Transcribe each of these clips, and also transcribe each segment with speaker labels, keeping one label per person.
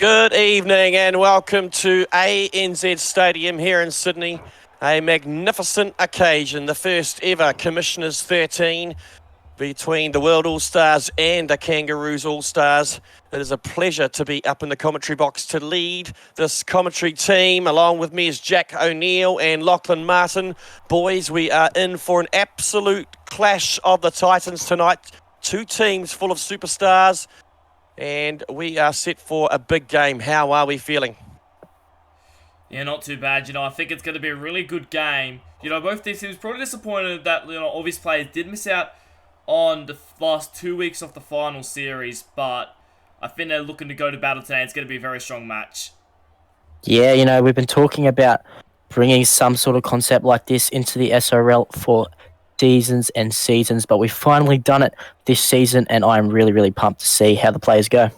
Speaker 1: Good evening and welcome to ANZ Stadium here in Sydney. A magnificent occasion, the first ever Commissioners 13 between the World All-Stars and the Kangaroos All-Stars. It is a pleasure to be up in the commentary box to lead this commentary team. Along with me is Jack O'Neill and Lachlan Martin. Boys, we are in for an absolute clash of the Titans tonight. Two teams full of superstars. And we are set for a big game. How are we feeling?
Speaker 2: Yeah, not too bad. I think it's going to be a really good game. Both these teams probably disappointed that, obvious players did miss out on the last 2 weeks of the final series, but I think they're looking to go to battle today. It's going to be a very strong match.
Speaker 3: Yeah, we've been talking about bringing some sort of concept like this into the SRL for seasons and seasons, but we've finally done it this season, and I'm really, really pumped to see how the players go.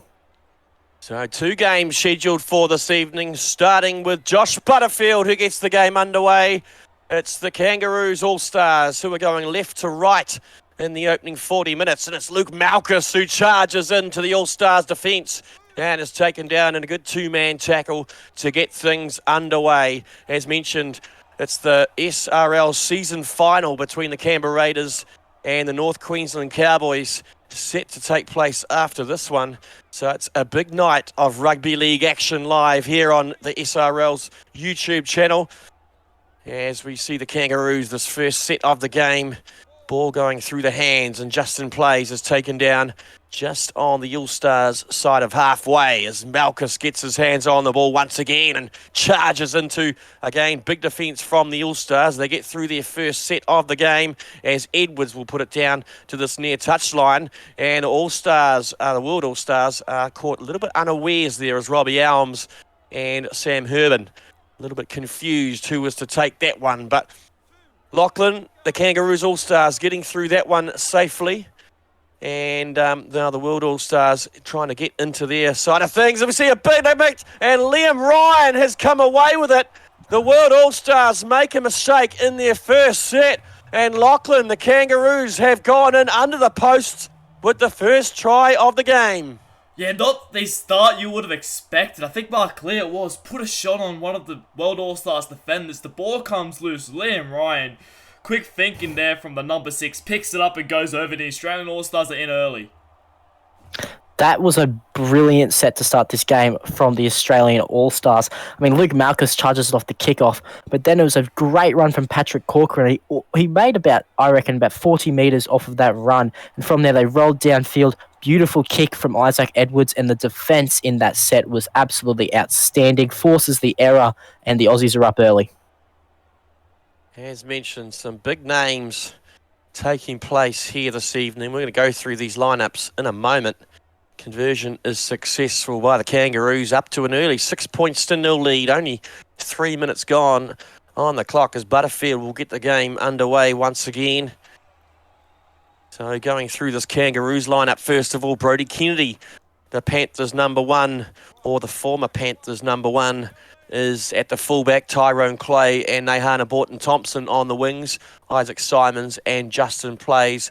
Speaker 1: So 2 games scheduled for this evening, starting with Josh Butterfield, who gets the game underway. It's the Kangaroos All-Stars who are going left to right in the opening 40 minutes, and it's Luke Malchus who charges into the All-Stars defence and is taken down in a good 2-man tackle to get things underway. As mentioned, it's the SRL season final between the Canberra Raiders and the North Queensland Cowboys, set to take place after this one. So it's a big night of rugby league action live here on the SRL's YouTube channel. As we see the Kangaroos, this first set of the game, ball going through the hands, and Justin Plays is taken down just on the All-Stars side of halfway as Malchus gets his hands on the ball once again and charges into, again, big defence from the All-Stars. They get through their first set of the game as Edwards will put it down to this near touchline, and All-Stars, the World All-Stars, are caught a little bit unawares there as Robbie Elms and Sam Herban a little bit confused who was to take that one. But Lachlan, the Kangaroos All-Stars getting through that one safely. And now the World All-Stars trying to get into their side of things. And we see a big mate, and Liam Ryan has come away with it. The World All-Stars make a mistake in their first set. And Lachlan, the Kangaroos, have gone in under the posts with the first try of the game.
Speaker 2: Yeah, not the start you would have expected. I think Mark Lee it was put a shot on one of the World All-Stars defenders. The ball comes loose. Liam Ryan, quick thinking there from the number 6, picks it up and goes over. The Australian All-Stars are in early.
Speaker 3: That was a brilliant set to start this game from the Australian All-Stars. I mean, Luke Malchus charges it off the kickoff, but then it was a great run from Patrick Corcoran. He made about 40 metres off of that run, and from there they rolled downfield. Beautiful kick from Isaac Edwards, and the defence in that set was absolutely outstanding. Forces the error, and the Aussies are up early.
Speaker 1: As mentioned, some big names taking place here this evening. We're going to go through these lineups in a moment. Conversion is successful by the Kangaroos, up to an early 6 points to 0 lead. Only 3 minutes gone on the clock as Butterfield will get the game underway once again. So going through this Kangaroos lineup, first of all, Brodie Kennedy, the Panthers number 1, or the former Panthers number 1, is at the fullback. Tyrone Clay and Nahana Borton-Thompson on the wings. Isaac Simons and Justin Plays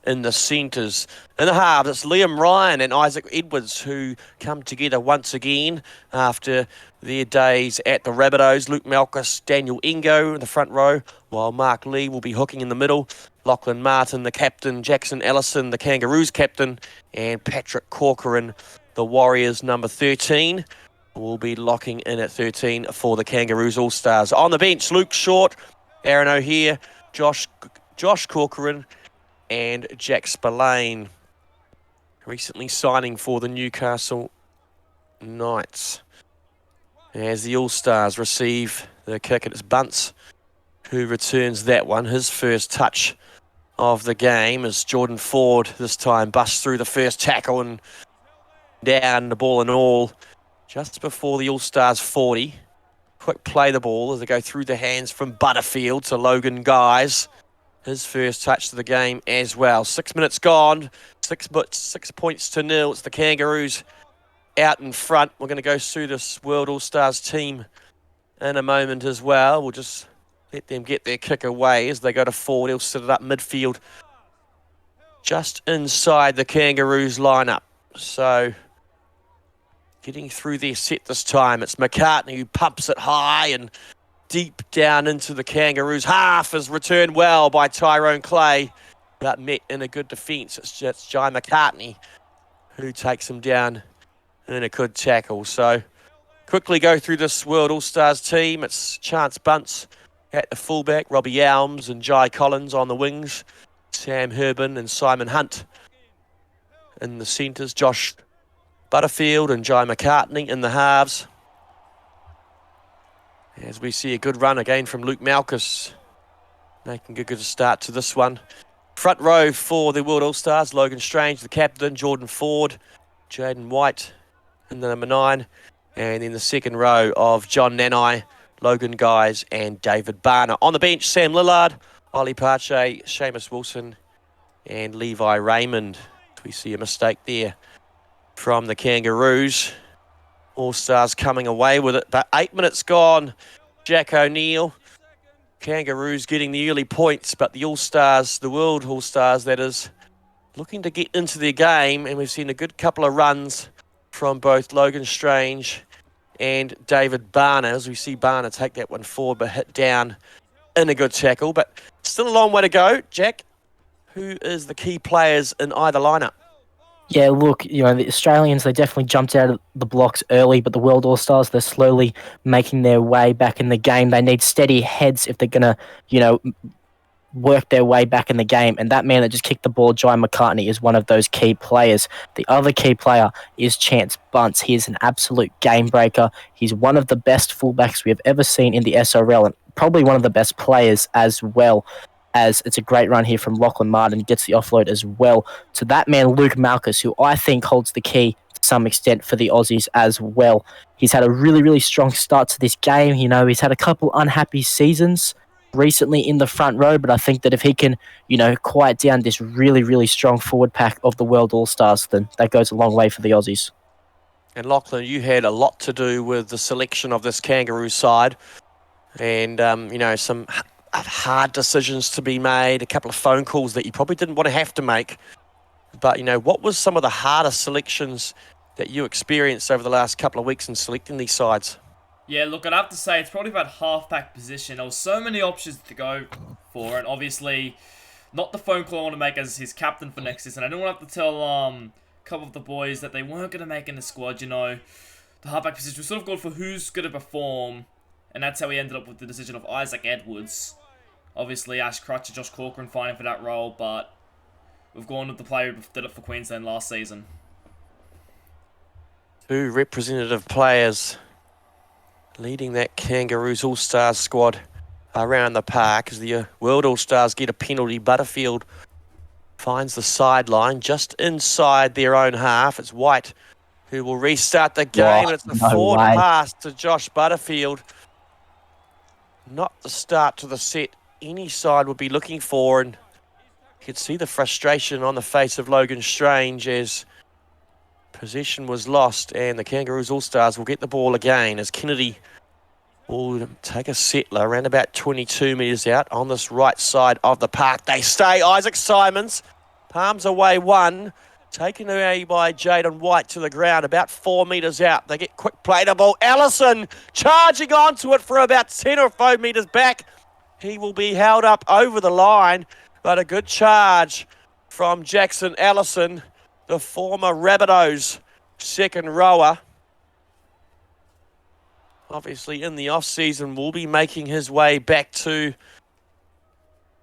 Speaker 1: in the centres. In the halves, it's Liam Ryan and Isaac Edwards who come together once again after their days at the Rabbitohs. Luke Malchus, Daniel Engo in the front row, while Mark Lee will be hooking in the middle. Lachlan Martin, the captain, Jackson Ellison, the Kangaroos captain, and Patrick Corcoran, the Warriors number 13, will be locking in at 13 for the Kangaroos All-Stars. On the bench, Luke Short, Aaron O'Hare, Josh Corcoran, and Jack Spillane, recently signing for the Newcastle Knights. As the All-Stars receive the kick, it's Bunce who returns that one. His first touch of the game as Jordan Ford this time busts through the first tackle and down the ball and all just before the All-Stars 40. Quick play the ball as they go through the hands from Butterfield to Logan Guys. His first touch to the game as well. 6 minutes gone, 6 points to 0. It's the Kangaroos out in front. We're going to go through this World All-Stars team in a moment as well. We'll just let them get their kick away as they go to forward. He'll set it up midfield just inside the Kangaroos lineup. So getting through their set this time. It's McCartney who pumps it high and deep down into the Kangaroos' half, is returned well by Tyrone Clay, but met in a good defence. It's just Jai McCartney who takes him down in a good tackle. So quickly go through this World All-Stars team. It's Chance Bunce at the fullback, Robbie Elms and Jai Collins on the wings, Sam Herbin and Simon Hunt in the centres, Josh Butterfield and Jai McCartney in the halves. As we see a good run again from Luke Malchus, making a good start to this one. Front row for the World All-Stars, Logan Strange, the captain, Jordan Ford, Jaden White in the number 9. And then the second row of John Nanai, Logan Guys and David Barner. On the bench, Sam Lillard, Ollie Pache, Seamus Wilson and Levi Raymond. We see a mistake there from the Kangaroos. All-Stars coming away with it, but 8 minutes gone. Jack O'Neill, Kangaroos getting the early points, but the All-Stars, the World All-Stars that is, looking to get into their game, and we've seen a good couple of runs from both Logan Strange and David Barner, as we see Barner take that one forward, but hit down in a good tackle, but still a long way to go. Jack, who is the key players in either lineup?
Speaker 3: Yeah, look, the Australians, they definitely jumped out of the blocks early, but the World All-Stars, they're slowly making their way back in the game. They need steady heads if they're going to, work their way back in the game. And that man that just kicked the ball, Jai McCartney, is one of those key players. The other key player is Chance Bunce. He is an absolute game breaker. He's one of the best fullbacks we have ever seen in the SRL and probably one of the best players as well. As it's a great run here from Lachlan Martin, gets the offload as well to that man, Luke Malchus, who I think holds the key to some extent for the Aussies as well. He's had a really, really strong start to this game. He's had a couple unhappy seasons recently in the front row, but I think that if he can, quiet down this really, really strong forward pack of the World All-Stars, then that goes a long way for the Aussies.
Speaker 1: And Lachlan, you had a lot to do with the selection of this Kangaroo side and, some hard decisions to be made, a couple of phone calls that you probably didn't want to have to make. But, what was some of the hardest selections that you experienced over the last couple of weeks in selecting these sides?
Speaker 2: Yeah, look, I'd have to say it's probably about half-back position. There were so many options to go for, and obviously not the phone call I want to make as his captain for next season. I didn't want to have to tell a couple of the boys that they weren't going to make in the squad, The half-back position was sort of going for who's going to perform, and that's how we ended up with the decision of Isaac Edwards. Obviously, Ash Crutcher, Josh Corcoran fighting for that role, but we've gone with the player who did it for Queensland last season.
Speaker 1: 2 representative players leading that Kangaroos All-Stars squad around the park as the World All-Stars get a penalty. Butterfield finds the sideline just inside their own half. It's White who will restart the game, and it's the forward pass to Josh Butterfield. Not the start to the set any side would be looking for, and you could see the frustration on the face of Logan Strange as possession was lost, and the Kangaroos All-Stars will get the ball again as Kennedy will take a settler around about 22 metres out on this right side of the park. They stay. Isaac Simons palms away one, taken away by Jaden White to the ground about 4 metres out. They get quick play to ball. Allison charging onto it for about 10 or 5 metres back. He will be held up over the line, but a good charge from Jackson Allison, the former Rabbitohs second rower. Obviously in the off-season will be making his way back to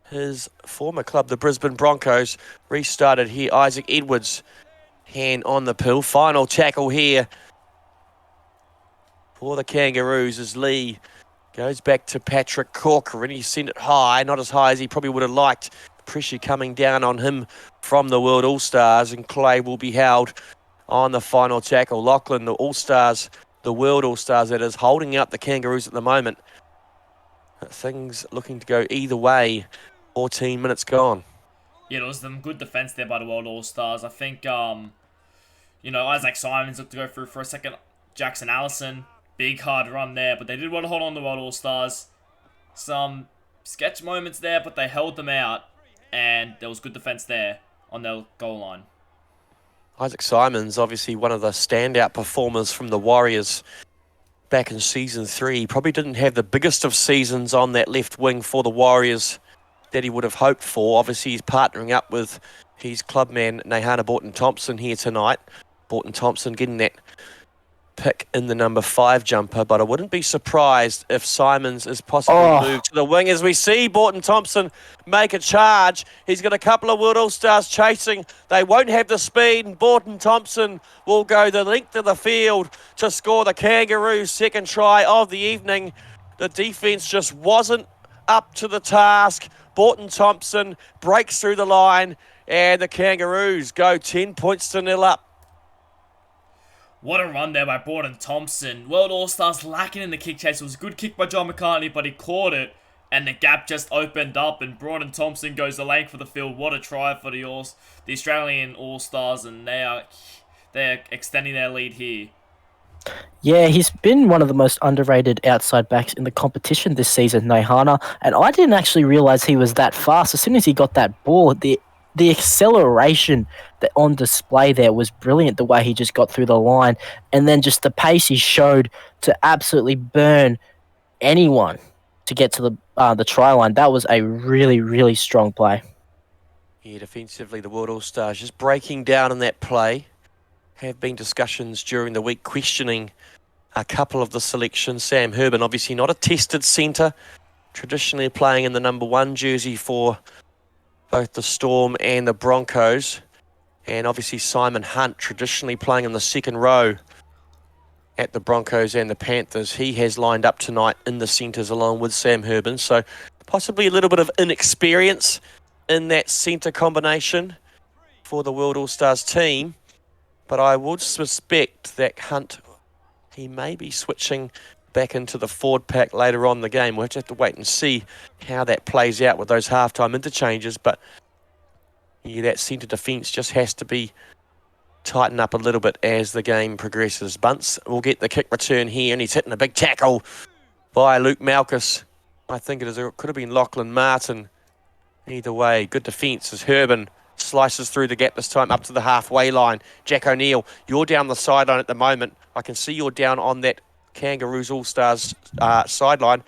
Speaker 1: his former club, the Brisbane Broncos. Restarted here, Isaac Edwards, hand on the pill. Final tackle here for the Kangaroos as Lee goes back to Patrick Corcoran. He sent it high, not as high as he probably would have liked. Pressure coming down on him from the World All-Stars, and Clay will be held on the final tackle. Lachlan, the All-Stars, the World All-Stars that is, holding up the Kangaroos at the moment. Things looking to go either way. 14 minutes gone.
Speaker 2: Yeah, there was some good defence there by the World All-Stars. I think, Isaac Simons looked to go through for a second. Jackson Allison, big hard run there, but they did want to hold on to the World All-Stars. Some sketch moments there, but they held them out, and there was good defence there on their goal line.
Speaker 1: Isaac Simons, obviously one of the standout performers from the Warriors back in Season 3. He probably didn't have the biggest of seasons on that left wing for the Warriors that he would have hoped for. Obviously, he's partnering up with his clubman, Nehana Borton-Thompson, here tonight. Borton-Thompson getting that pick in the number 5 jumper, but I wouldn't be surprised if Simons is possibly moved to the wing as we see Borton-Thompson make a charge. He's got a couple of World All-Stars chasing. They won't have the speed, and Borton-Thompson will go the length of the field to score the Kangaroos' second try of the evening. The defence just wasn't up to the task. Borton-Thompson breaks through the line, and the Kangaroos go 10 points to 0 up.
Speaker 2: What a run there by Borton-Thompson. World All-Stars lacking in the kick chase. It was a good kick by John McCartney, but he caught it, and the gap just opened up, and Borton-Thompson goes the length for the field. What a try for the Australian All-Stars, and they're extending their lead here.
Speaker 3: Yeah, he's been one of the most underrated outside backs in the competition this season, Nehana, and I didn't actually realise he was that fast. As soon as he got that ball, the acceleration that on display there was brilliant, the way he just got through the line, and then just the pace he showed to absolutely burn anyone to get to the try line. That was a really, really strong play.
Speaker 1: Yeah, defensively, the World All-Stars just breaking down in that play. Have been discussions during the week questioning a couple of the selections. Sam Herbin, obviously not a tested centre, traditionally playing in the number 1 jersey for both the Storm and the Broncos. And obviously Simon Hunt, traditionally playing in the second row at the Broncos and the Panthers. He has lined up tonight in the centres along with Sam Herbin. So possibly a little bit of inexperience in that centre combination for the World All-Stars team. But I would suspect that Hunt, he may be switching back into the forward pack later on in the game. We'll have to wait and see how that plays out with those halftime interchanges. But yeah, that centre defence just has to be tightened up a little bit as the game progresses. Bunce will get the kick return here, and he's hitting a big tackle by Luke Malchus. I think it could have been Lachlan Martin. Either way, good defence as Herbin slices through the gap this time up to the halfway line. Jack O'Neill, you're down the sideline at the moment. I can see you're down on that Kangaroos All-Stars sideline.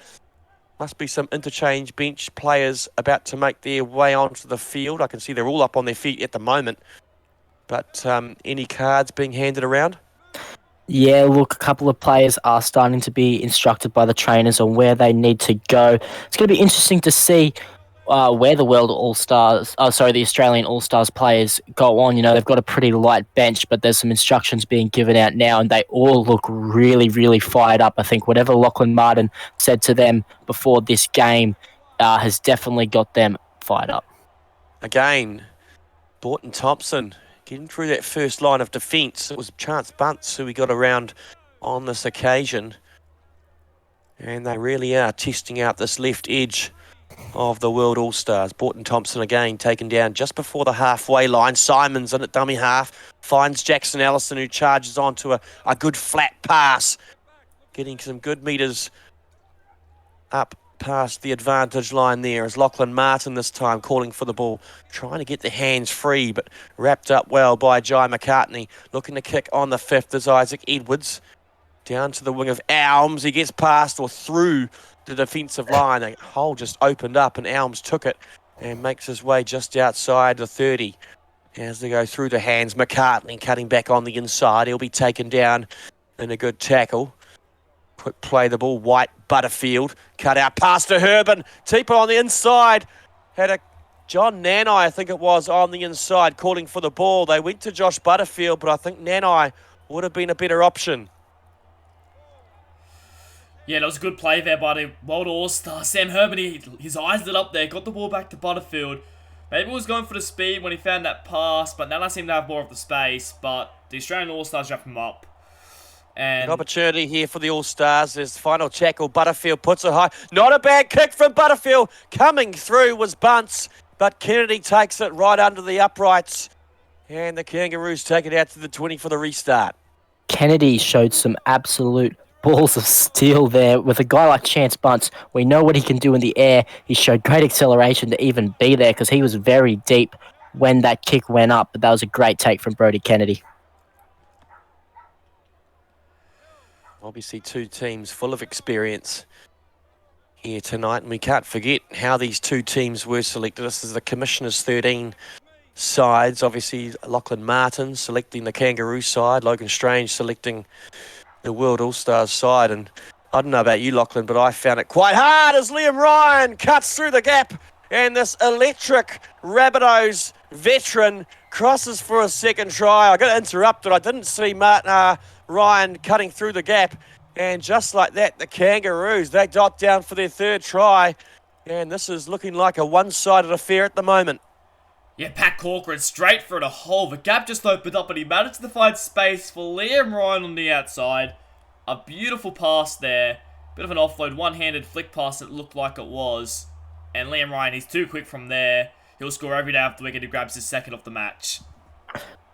Speaker 1: Must be some interchange bench players about to make their way onto the field. I can see they're all up on their feet at the moment. But any cards being handed around?
Speaker 3: Yeah, look, a couple of players are starting to be instructed by the trainers on where they need to go. It's going to be interesting to see where the the Australian All-Stars players go on. You know, they've got a pretty light bench, but there's some instructions being given out now, and they all look really, really fired up. I think whatever Lachlan Martin said to them before this game has definitely got them fired up.
Speaker 1: Again, Borton-Thompson getting through that first line of defence. It was Chance Bunce who we got around on this occasion. And they really are testing out this left edge of the World All-Stars. Borton-Thompson again taken down just before the halfway line. Simons in at dummy half. Finds Jackson Allison, who charges onto a good flat pass. Getting some good metres up past the advantage line there as Lachlan Martin this time calling for the ball. Trying to get the hands free, but wrapped up well by Jai McCartney. Looking to kick on the 5th is Isaac Edwards. Down to the wing of Elms. He gets past or through the defensive line. A hole just opened up and Elms took it and makes his way just outside the 30. As they go through the hands, McCartney cutting back on the inside. He'll be taken down in a good tackle. Quick play the ball. White, Butterfield. Cut out pass to Herbin. Teeper on the inside. Had a John Nanai, I think it was, on the inside calling for the ball. They went to Josh Butterfield, but I think Nanai would have been a better option.
Speaker 2: Yeah, that was a good play there by the World All-Star. Sam Herbin, his eyes lit up there, got the ball back to Butterfield. Maybe he was going for the speed when he found that pass, but now they seem to have more of the space. But the Australian All-Stars wrap him up. And
Speaker 1: an opportunity here for the All-Stars. There's the final tackle. Butterfield puts it high. Not a bad kick from Butterfield. Coming through was Bunce, but Kennedy takes it right under the uprights. And the Kangaroos take it out to the 20 for the restart.
Speaker 3: Kennedy showed some absolute balls of steel there. With a guy like Chance Bunce, we know what he can do in the air. He showed great acceleration to even be there because he was very deep, when that kick went up, but that was a great take from Brodie Kennedy.
Speaker 1: Obviously, two teams full of experience here tonight, and we can't forget how these two teams were selected. This is the Commissioner's 13 sides. Obviously, Lachlan Martin selecting the Kangaroo side, Logan Strange selecting the World All-Stars side. And I don't know about you, Lachlan, but I found it quite hard as Liam Ryan cuts through the gap, and this electric Rabbitohs veteran crosses for a second try. I got interrupted. I didn't see Ryan cutting through the gap. And just like that, the Kangaroos, they dot down for their third try. And this is looking like a one-sided affair at the moment.
Speaker 2: Yeah, Pat Corcoran straight for the hole. The gap just opened up and he managed to find space for Liam Ryan on the outside. A beautiful pass there. Bit of an offload, one-handed flick pass it looked like it was. And Liam Ryan, he's too quick from there. He'll score every day after the wicket. He grabs his second of the match.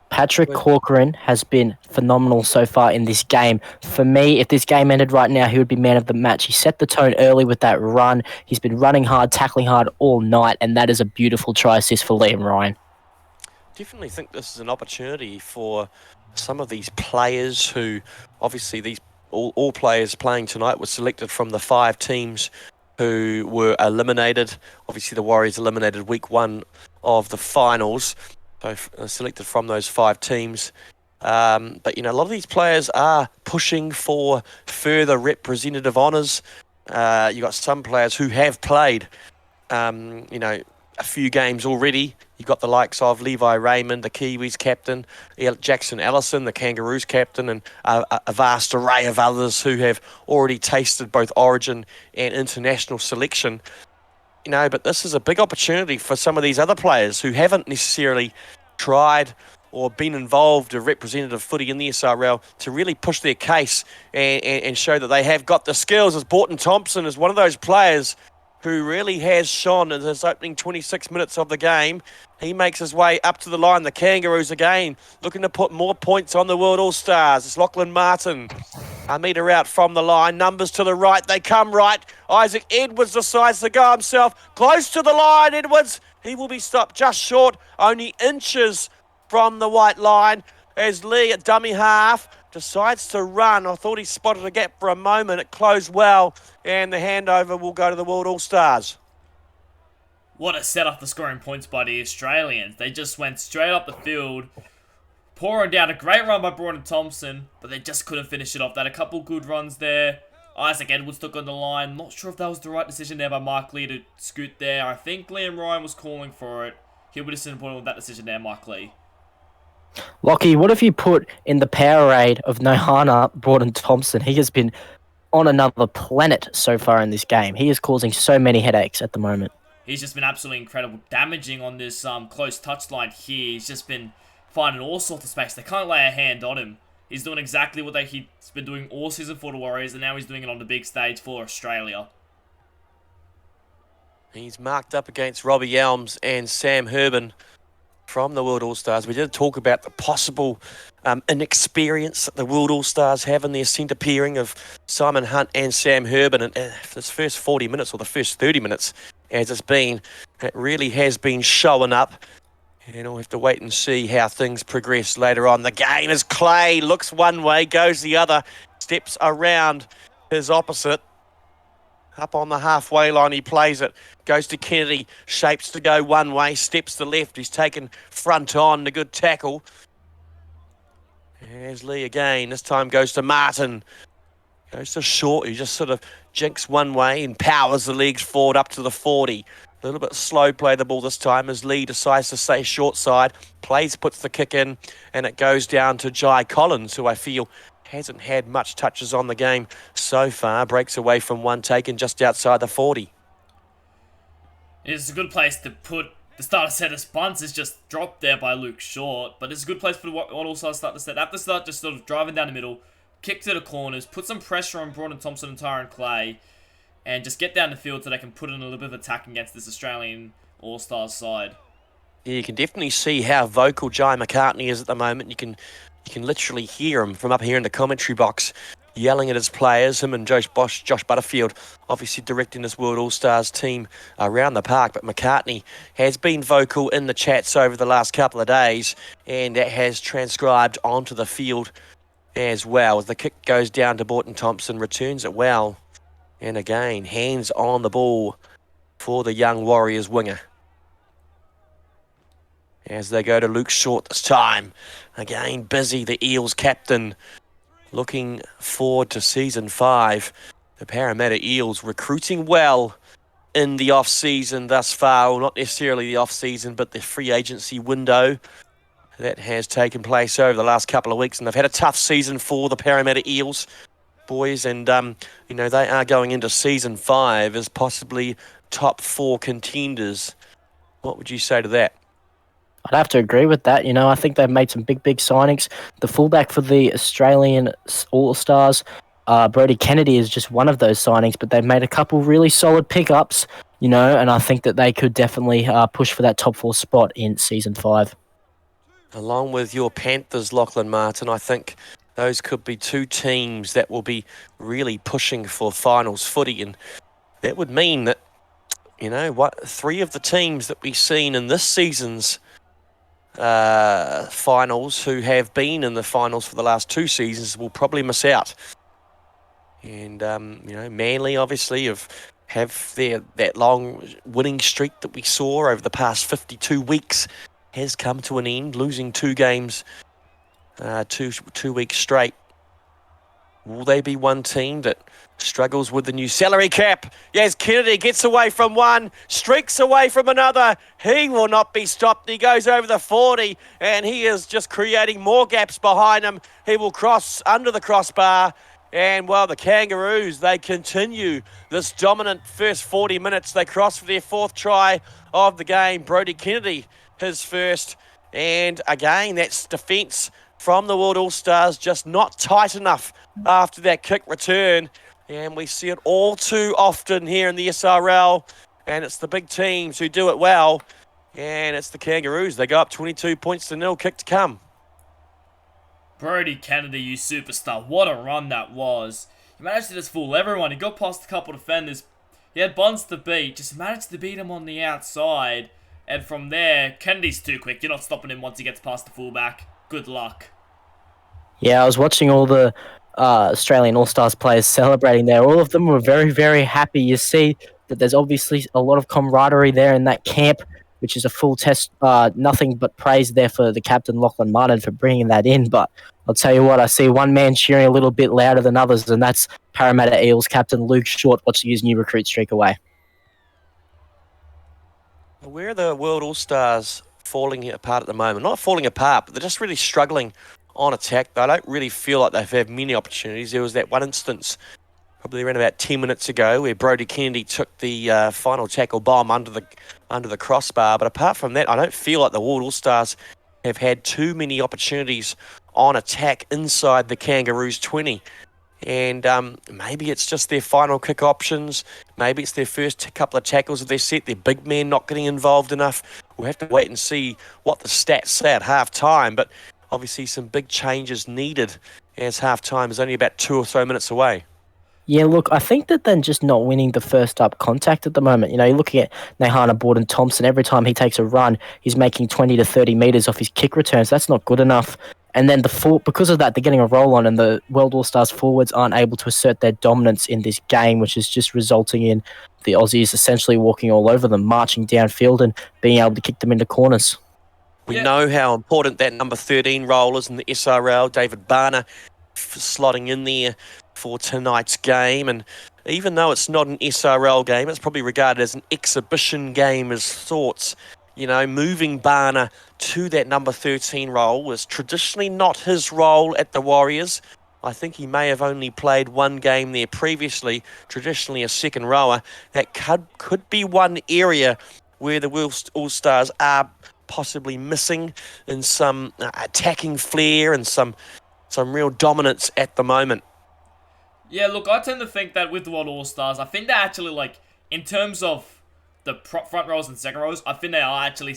Speaker 3: Patrick Corcoran has been phenomenal so far in this game. For me, if this game ended right now, he would be man of the match. He set the tone early with that run. He's been running hard, tackling hard all night, and that is a beautiful try assist for Liam Ryan.
Speaker 1: Definitely think this is an opportunity for some of these players who, obviously, these all players playing tonight were selected from the 5 teams who were eliminated. Obviously, the Warriors eliminated week 1 of the finals. So selected from those 5 teams. But, you know, a lot of these players are pushing for further representative honours. You got some players who have played, you know, a few games already. You've got the likes of Levi Raymond, the Kiwis captain, Jackson Allison, the Kangaroos captain, and a vast array of others who have already tasted both Origin and international selection. You know, but this is a big opportunity for some of these other players who haven't necessarily tried or been involved in representative footy in the SRL to really push their case and show that they have got the skills. As Borton Thompson is one of those players who really has shone in his opening 26 minutes of the game. He makes his way up to the line. The Kangaroos again looking to put more points on the World All-Stars. It's Lachlan Martin. A metre out from the line. Numbers to the right. They come right. Isaac Edwards decides to go himself. Close to the line, Edwards. He will be stopped just short. Only inches from the white line as Lee at dummy half decides to run. I thought he spotted a gap for a moment. It closed well, and the handover will go to the World All-Stars.
Speaker 2: What a setup for scoring points by the Australians. They just went straight up the field, pouring down. A great run by Borton Thompson, but they just couldn't finish it off. They had a couple good runs there. Isaac Edwards took on the line. Not sure if that was the right decision there by Mark Lee to scoot there. I think Liam Ryan was calling for it. He'll be disappointed with that decision there, Mark Lee.
Speaker 3: Lockie, what have you put in the Powerade of Nohana Borton Thompson? He has been on another planet so far in this game. He is causing so many headaches at the moment.
Speaker 2: He's just been absolutely incredible, damaging on this close touchline here. He's just been finding all sorts of space. They can't lay a hand on him. He's doing exactly what he's been doing all season for the Warriors, and now he's doing it on the big stage for Australia.
Speaker 1: He's marked up against Robbie Elms and Sam Herbin from the World All-Stars. We did talk about the possible inexperience that the World All-Stars have in their centre pairing of Simon Hunt and Sam Herbin. And this first 40 minutes, or the first 30 minutes, as it's been, it really has been showing up. And we'll have to wait and see how things progress later on. The game is Clay, looks one way, goes the other, steps around his opposite. Up on the halfway line, he plays it. Goes to Kennedy, shapes to go one way, steps to left. He's taken front on, a good tackle. Here's Lee again. This time goes to Martin. Goes to short. He just sort of jinks one way and powers the legs forward up to the 40. A little bit slow play the ball this time as Lee decides to stay short side. Puts the kick in, and it goes down to Jai Collins, who I feel hasn't had much touches on the game so far. Breaks away from one taken just outside the 40.
Speaker 2: It's a good place to put the starter set of punts. Is just dropped there by Luke Short, but it's a good place for what also start to set. At the start, just sort of driving down the middle, kick to the corners, put some pressure on Borton Thompson and Tyron Clay, and just get down the field so they can put in a little bit of attack against this Australian All-Stars side.
Speaker 1: Yeah, you can definitely see how vocal Jai McCartney is at the moment. You can You can literally hear him from up here in the commentary box yelling at his players, him and Josh Butterfield, obviously directing this World All-Stars team around the park. But McCartney has been vocal in the chats over the last couple of days, and that has transcribed onto the field as well. As the kick goes down to Borton Thompson, returns it well. And again, hands on the ball for the young Warriors winger. As they go to Luke Short this time. Again, busy, the Eels captain. Looking forward to season 5. The Parramatta Eels recruiting well in the off-season thus far. Well, not necessarily the off-season, but the free agency window that has taken place over the last couple of weeks. And they've had a tough season for the Parramatta Eels, boys. And, they are going into season 5 as possibly top 4 contenders. What would you say to that?
Speaker 3: I'd have to agree with that. I think they've made some big signings. The fullback for the Australian All-Stars, Brodie Kennedy, is just one of those signings, but they've made a couple really solid pickups, and I think that they could definitely push for that top 4 spot in Season 5.
Speaker 1: Along with your Panthers, Lachlan Martin, I think those could be 2 teams that will be really pushing for finals footy, and that would mean that, 3 of the teams that we've seen in this season's finals, who have been in the finals for the last 2 seasons, will probably miss out. And Manly obviously have that long winning streak that we saw over the past 52 weeks has come to an end, losing 2 games 2 weeks straight. Will they be one team that struggles with the new salary cap? Yes, Kennedy gets away from one, streaks away from another. He will not be stopped. He goes over the 40, and he is just creating more gaps behind him. He will cross under the crossbar. And, the Kangaroos, they continue this dominant first 40 minutes. They cross for their 4th try of the game. Brodie Kennedy, his first. And, again, that's defence from the World All-Stars, just not tight enough after that kick return. And we see it all too often here in the SRL. And it's the big teams who do it well. And it's the Kangaroos. They go up 22 points to 0, kick to come.
Speaker 2: Brodie Kennedy, you superstar. What a run that was. He managed to just fool everyone. He got past a couple defenders. He had Bonds to beat. Just managed to beat him on the outside. And from there, Kennedy's too quick. You're not stopping him once he gets past the fullback. Good luck.
Speaker 3: Yeah, I was watching all the Australian All-Stars players celebrating there. All of them were very, very happy. You see that there's obviously a lot of camaraderie there in that camp, which is a full test. Nothing but praise there for the captain, Lachlan Martin, for bringing that in. But I'll tell you what, I see one man cheering a little bit louder than others, and that's Parramatta Eels captain Luke Short watching his new recruit streak away.
Speaker 1: Where are the World All-Stars falling apart at the moment? Not falling apart, but they're just really struggling on attack. I don't really feel like they've had many opportunities. There was that one instance probably around about 10 minutes ago where Brodie Kennedy took the final tackle bomb under the crossbar. But apart from that, I don't feel like the World All-Stars have had too many opportunities on attack inside the Kangaroos 20. And maybe it's just their final kick options. Maybe it's their first couple of tackles that they set. Their big man not getting involved enough. We'll have to wait and see what the stats say at half-time. But obviously some big changes needed as half-time is only about 2 or so minutes away.
Speaker 3: Yeah, look, I think that then just not winning the first up contact at the moment. You're looking at Nahana Borton Thompson. Every time he takes a run, he's making 20 to 30 metres off his kick returns. That's not good enough. And then because of that, they're getting a roll on, and the World All-Stars forwards aren't able to assert their dominance in this game, which is just resulting in the Aussies essentially walking all over them, marching downfield and being able to kick them into corners.
Speaker 1: We know how important that number 13 role is in the SRL. David Barner slotting in there for tonight's game. And even though it's not an SRL game, it's probably regarded as an exhibition game as sorts. Moving Barner to that number 13 role was traditionally not his role at the Warriors. I think he may have only played 1 game there previously, traditionally a second rower. That could be one area where the All-Stars are possibly missing in some attacking flair and some real dominance at the moment.
Speaker 2: Yeah, look, I tend to think that with the World All-Stars, I think they're actually, in terms of the front rows and second rows, I think they are actually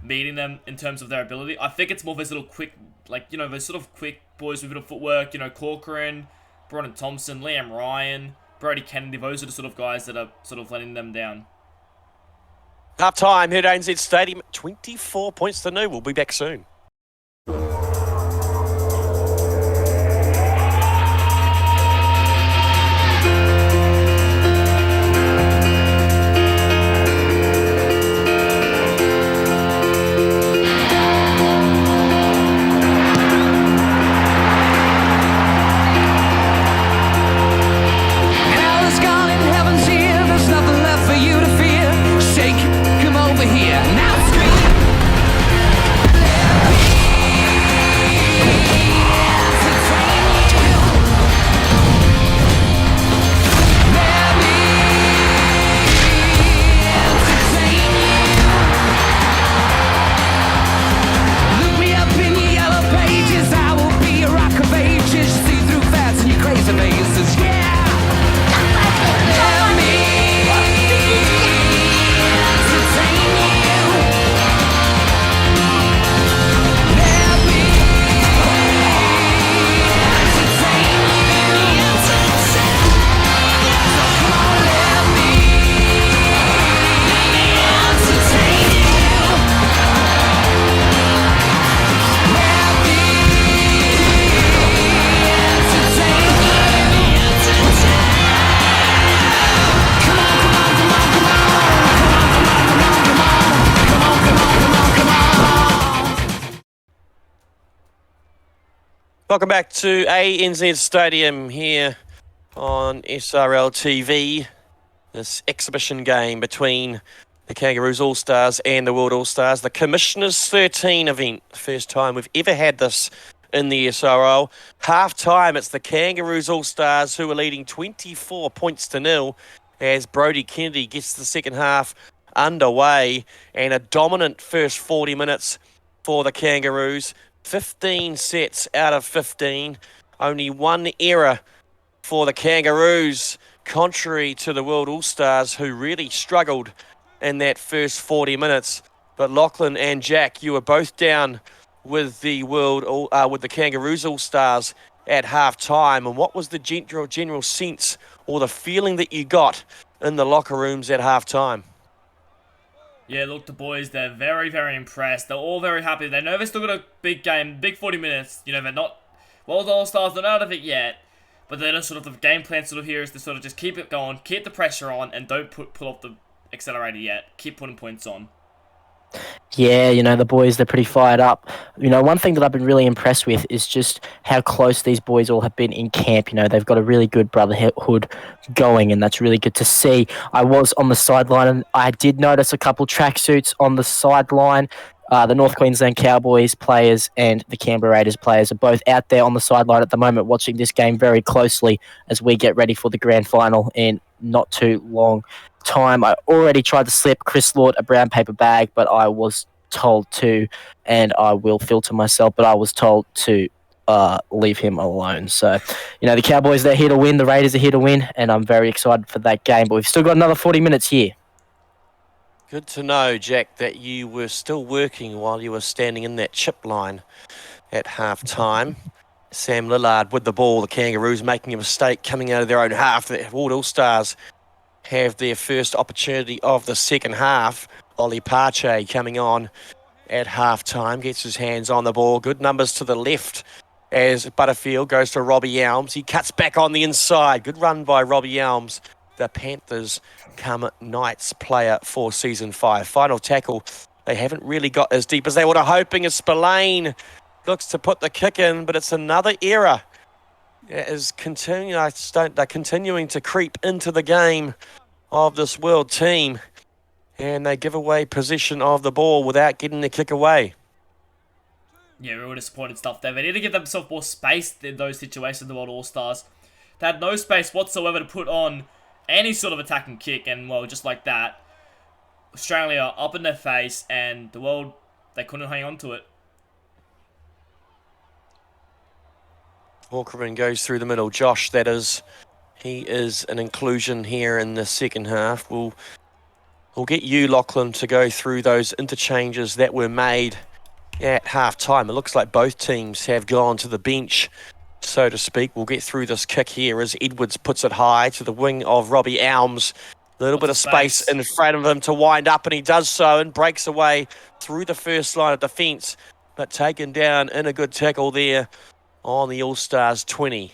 Speaker 2: meeting them in terms of their ability. I think it's more those little quick, like, you know, those sort of quick boys with a bit of footwork, you know, Corcoran, Bronson Thompson, Liam Ryan, Brody Kennedy. Those are the sort of guys that are sort of letting them down.
Speaker 1: Half time here at ANZ Stadium, 24 points to 0. We'll be back soon. Welcome back to ANZ Stadium here on SRL TV. This exhibition game between the Kangaroos All-Stars and the World All-Stars. The Commissioners 13 event. First time we've ever had this in the SRL. Half-time, it's the Kangaroos All-Stars who are leading 24 points to 0 as Brody Kennedy gets the second half underway, and a dominant first 40 minutes for the Kangaroos. 15 sets out of 15. Only one error for the Kangaroos, contrary to the World All-Stars, who really struggled in that first 40 minutes. But Lachlan and Jack, you were both down with the with the Kangaroos All-Stars at half-time. And what was the general sense or the feeling that you got in the locker rooms at half-time?
Speaker 2: Yeah, look, the boys, they're very, very impressed. They're all very happy. They know they've still got a big game, big 40 minutes. You know, they're not... Well, the All-Stars, they're not out of it yet. But they're just sort of... The game plan sort of here is to sort of just keep it going, keep the pressure on, and don't pull off the accelerator yet. Keep putting points on.
Speaker 3: Yeah, you know, the boys, they're pretty fired up. You know, one thing that I've been really impressed with is just how close these boys all have been in camp. You know, they've got a really good brotherhood going, and that's really good to see. I was on the sideline, and I did notice a couple tracksuits on the sideline. The North Queensland Cowboys players and the Canberra Raiders players are both out there on the sideline at the moment watching this game very closely as we get ready for the grand final in not too long time. I already tried to slip Chris Lord a brown paper bag, but I was told to, and I will filter myself, but I was told to leave him alone. So, you know, the Cowboys, they're here to win, the Raiders are here to win, and I'm very excited for that game, but we've still got another 40 minutes here.
Speaker 1: Good to know, Jack, that you were still working while you were standing in that chip line at half-time. Sam Lillard with the ball, the Kangaroos making a mistake coming out of their own half. The World All-Stars have their first opportunity of the second half. Ollie Pache coming on at half-time, gets his hands on the ball. Good numbers to the left as Butterfield goes to Robbie Elms. He cuts back on the inside. Good run by Robbie Elms. The Panthers come Knights player for Season 5. Final tackle, they haven't really got as deep as they were hoping, as Spillane looks to put the kick in, but it's another error. It is they're continuing to creep into the game of this world team, and they give away possession of the ball without getting the kick away.
Speaker 2: Yeah, real disappointed stuff there. They need to give themselves more space in those situations, the World All-Stars. They had no space whatsoever to put on any sort of attacking kick, and, well, just like that, Australia up in their face, and the World, they couldn't hang on to it.
Speaker 1: Walkerman goes through the middle. Josh, that is. He is an inclusion here in the second half. We'll We'll get you, Lachlan, to go through those interchanges that were made at half-time. It looks like both teams have gone to the bench, so to speak. We'll get through this kick here as Edwards puts it high to the wing of Robbie Elms. A little bit of space in front of him to wind up, and he does so and breaks away through the first line of defence, but taken down in a good tackle there on the All-Stars 20.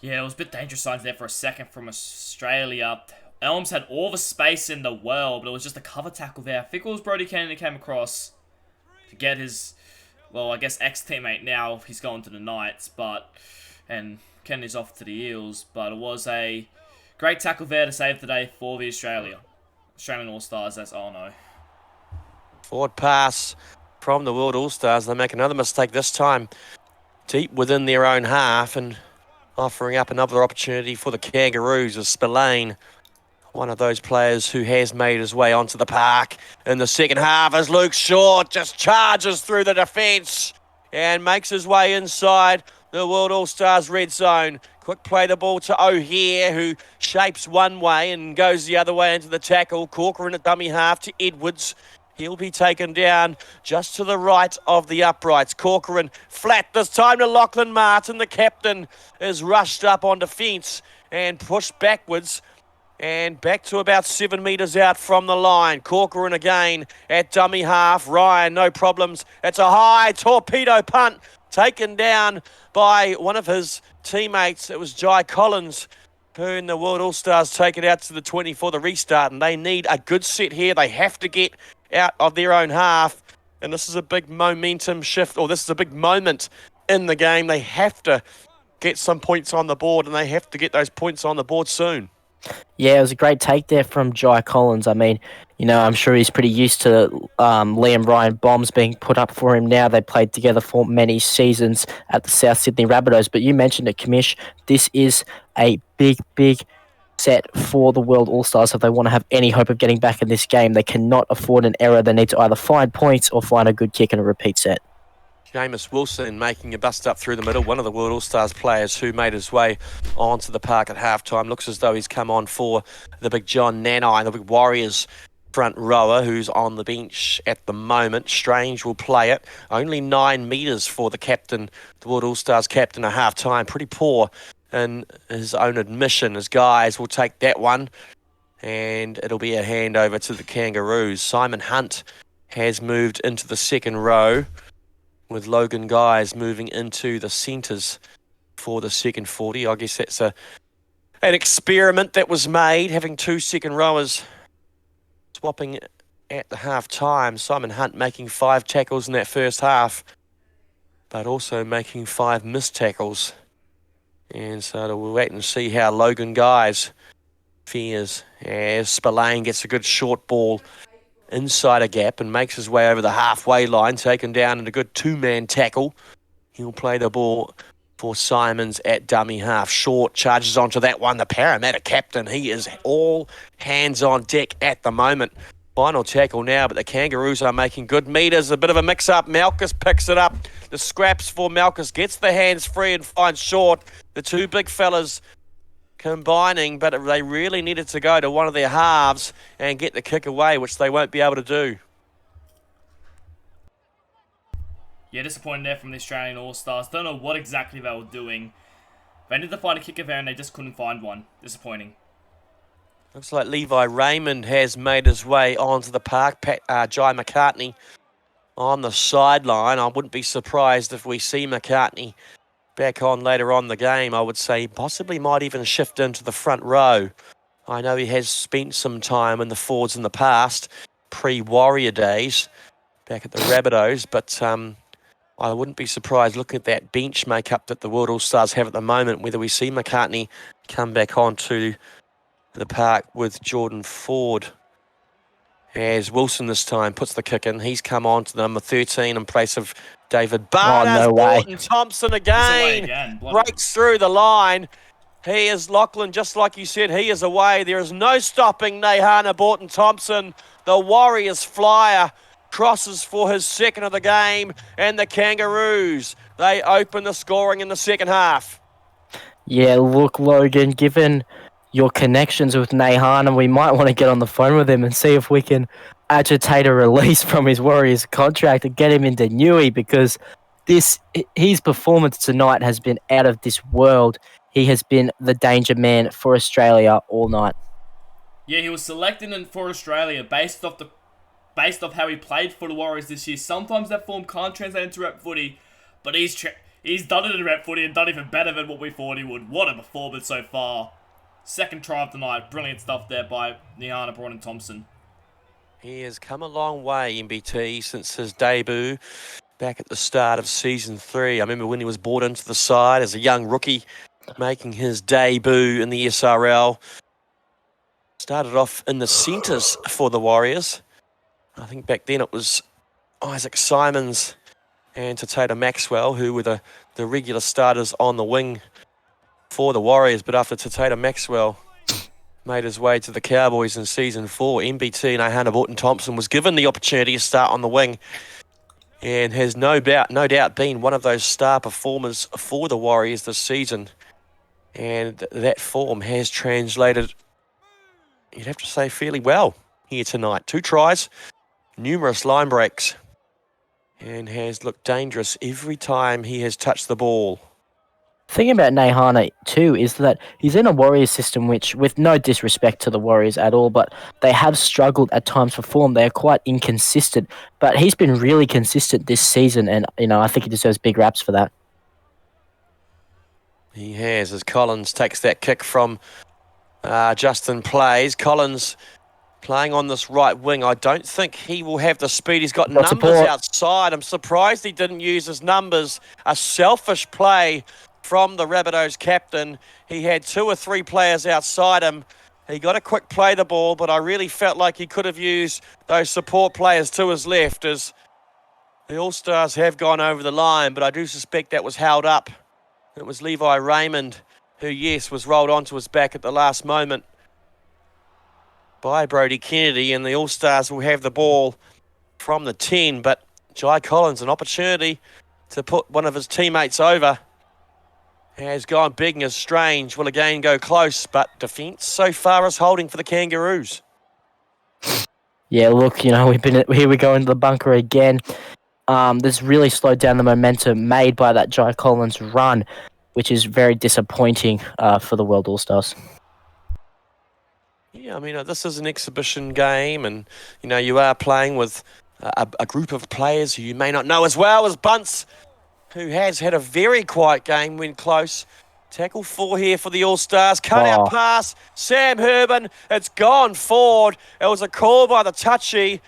Speaker 2: Yeah, it was a bit dangerous signs there for a second from Australia. Elms had all the space in the world, but it was just a cover tackle there. I think it was Brody Kennedy came across to get his, well, I guess ex-teammate now. He's going to the Knights, and Kennedy's off to the Eels. But it was a great tackle there to save the day for the Australian All-Stars. That's no.
Speaker 1: Forward pass from the World All-Stars. They make another mistake this time, deep within their own half, and offering up another opportunity for the Kangaroos as Spillane, one of those players who has made his way onto the park in the second half, as Luke Short just charges through the defence and makes his way inside the World All-Stars red zone. Quick play the ball to O'Hare, who shapes one way and goes the other way into the tackle. Corcoran at dummy half to Edwards. He'll be taken down just to the right of the uprights. Corcoran flat this time to Lachlan Martin. The captain is rushed up on defence and pushed backwards and back to about 7 metres out from the line. Corcoran again at dummy half. Ryan, no problems. It's a high torpedo punt taken down by one of his teammates. It was Jai Collins who in the World All-Stars take it out to the 20 for the restart, and they need a good set here. They have to get out of their own half, and this is a big momentum shift, or this is a big moment in the game. They have to get some points on the board, and they have to get those points on the board soon.
Speaker 3: Yeah, it was a great take there from Jai Collins. I mean, I'm sure he's pretty used to Liam Ryan bombs being put up for him now. They played together for many seasons at the South Sydney Rabbitohs. But you mentioned it, Kamish. This is a big, big set for the World All-Stars if they want to have any hope of getting back in this game. They cannot afford an error. They need to either find points or find a good kick in a repeat set.
Speaker 1: Seamus Wilson making a bust up through the middle, one of the World All-Stars players who made his way onto the park at halftime. Looks as though he's come on for the big John Nanai, the big Warriors front rower who's on the bench at the moment. Strange will play it. Only 9 metres for the captain, the World All-Stars captain at halftime. Pretty poor in his own admission. His guys will take that one, and it'll be a handover to the Kangaroos. Simon Hunt has moved into the second row, with Logan Guys moving into the centres for the second 40. I guess that's an experiment that was made, having 2 second rowers swapping at the half-time. Simon Hunt making 5 tackles in that first half, but also making 5 missed tackles. And so we'll wait and see how Logan Guys fares as Spillane gets a good short ball inside a gap and makes his way over the halfway line, taken down in a good 2-man tackle. He'll play the ball for Simons at dummy half. Short charges onto that one. The Parramatta captain, he is all hands on deck at the moment. Final tackle now, but the Kangaroos are making good metres. A bit of a mix-up. Malchus picks it up. The scraps for Malchus, gets the hands free and finds Short. The 2 big fellas combining, but they really needed to go to one of their halves and get the kick away, which they won't be able to do.
Speaker 2: Yeah, disappointing there from the Australian All-Stars. Don't know what exactly they were doing. They needed to find a kicker there and they just couldn't find one. Disappointing.
Speaker 1: Looks like Levi Raymond has made his way onto the park. Jai McCartney on the sideline. I wouldn't be surprised if we see McCartney back on later on the game. I would say possibly might even shift into the front row. I know he has spent some time in the forwards in the past, pre-Warrior days, back at the Rabbitohs, but I wouldn't be surprised looking at that bench makeup that the World All-Stars have at the moment, whether we see McCartney come back onto the park with Jordan Ford. As Wilson this time puts the kick in. He's come on to number 13 in place of David Barnes.
Speaker 3: Oh, no way.
Speaker 1: Morton Thompson again breaks through the line. He is Lachlan, just like you said, he is away. There is no stopping Nehana Borton Thompson. The Warriors flyer crosses for his second of the game, and the Kangaroos, they open the scoring in the second half.
Speaker 3: Yeah, look, Logan, given your connections with Nahana, we might want to get on the phone with him and see if we can agitate a release from his Warriors contract and get him into Newey, because his performance tonight has been out of this world. He has been the danger man for Australia all night.
Speaker 2: Yeah, he was selected for Australia based off how he played for the Warriors this year. Sometimes that form can't translate into rep footy, but he's done it in rep footy and done even better than what we thought he would. What a performance so far. Second try of the night. Brilliant stuff there by Niana Braun Thompson.
Speaker 1: He has come a long way, MBT, since his debut back at the start of Season 3. I remember when he was brought into the side as a young rookie, making his debut in the SRL. Started off in the centres for the Warriors. I think back then it was Isaac Simons and Tatata Maxwell who were the regular starters on the wing for the Warriors. But after Tatata Maxwell made his way to the Cowboys in Season 4, MBT Nahana Braun-Thompson was given the opportunity to start on the wing and has no doubt been one of those star performers for the Warriors this season. And that form has translated, you'd have to say, fairly well here tonight. 2 tries, numerous line breaks, and has looked dangerous every time he has touched the ball.
Speaker 3: The thing about Nahana too is that he's in a Warriors system which, with no disrespect to the Warriors at all, but they have struggled at times for form. They are quite inconsistent, but he's been really consistent this season, and I think he deserves big raps for that.
Speaker 1: He has, as Collins takes that kick from Justin Plays. Collins playing on this right wing. I don't think he will have the speed. He's got numbers
Speaker 3: support
Speaker 1: outside. I'm surprised he didn't use his numbers. A selfish play from the Rabbitohs captain. He had 2 or 3 players outside him. He got a quick play the ball, but I really felt like he could have used those support players to his left, as the All-Stars have gone over the line, but I do suspect that was held up. It was Levi Raymond who, yes, was rolled onto his back at the last moment by Brodie Kennedy, and the All-Stars will have the ball from the 10, but Jai Collins, an opportunity to put one of his teammates over, has gone big and is strange. Will again go close, but defence so far is holding for the Kangaroos.
Speaker 3: Yeah, look, here we go into the bunker again. This really slowed down the momentum made by that Jai Collins run, which is very disappointing for the World All-Stars.
Speaker 1: Yeah, I mean, this is an exhibition game, and, you are playing with a group of players who you may not know as well as Bunce, who has had a very quiet game when close. Tackle 4 here for the All-Stars. Cut out pass. Sam Herbin. It's gone forward. It was a call by the touchy,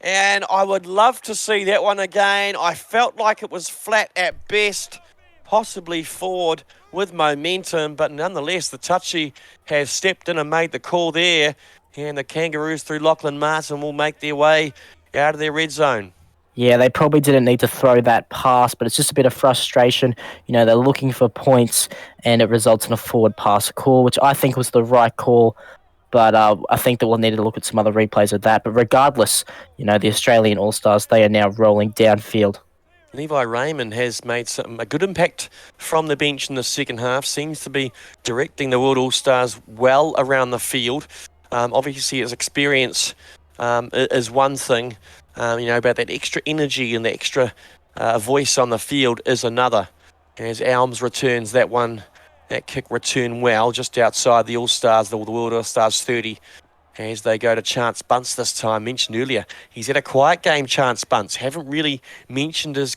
Speaker 1: and I would love to see that one again. I felt like it was flat at best, possibly forward with momentum, but nonetheless, the touchy has stepped in and made the call there, and the Kangaroos through Lachlan Martin will make their way out of their red zone.
Speaker 3: Yeah, they probably didn't need to throw that pass, but it's just a bit of frustration. They're looking for points, and it results in a forward pass call, which I think was the right call. But I think that we'll need to look at some other replays of that. But regardless, the Australian All-Stars, they are now rolling downfield.
Speaker 1: Levi Raymond has made a good impact from the bench in the second half. Seems to be directing the World All-Stars well around the field. Obviously, his experience is one thing. About that extra energy and the extra voice on the field is another. As Alms returns that kick return well, just outside the All-Stars, the World All-Stars 30, as they go to Chance Bunce this time. Mentioned earlier, he's had a quiet game, Chance Bunce. Haven't really mentioned his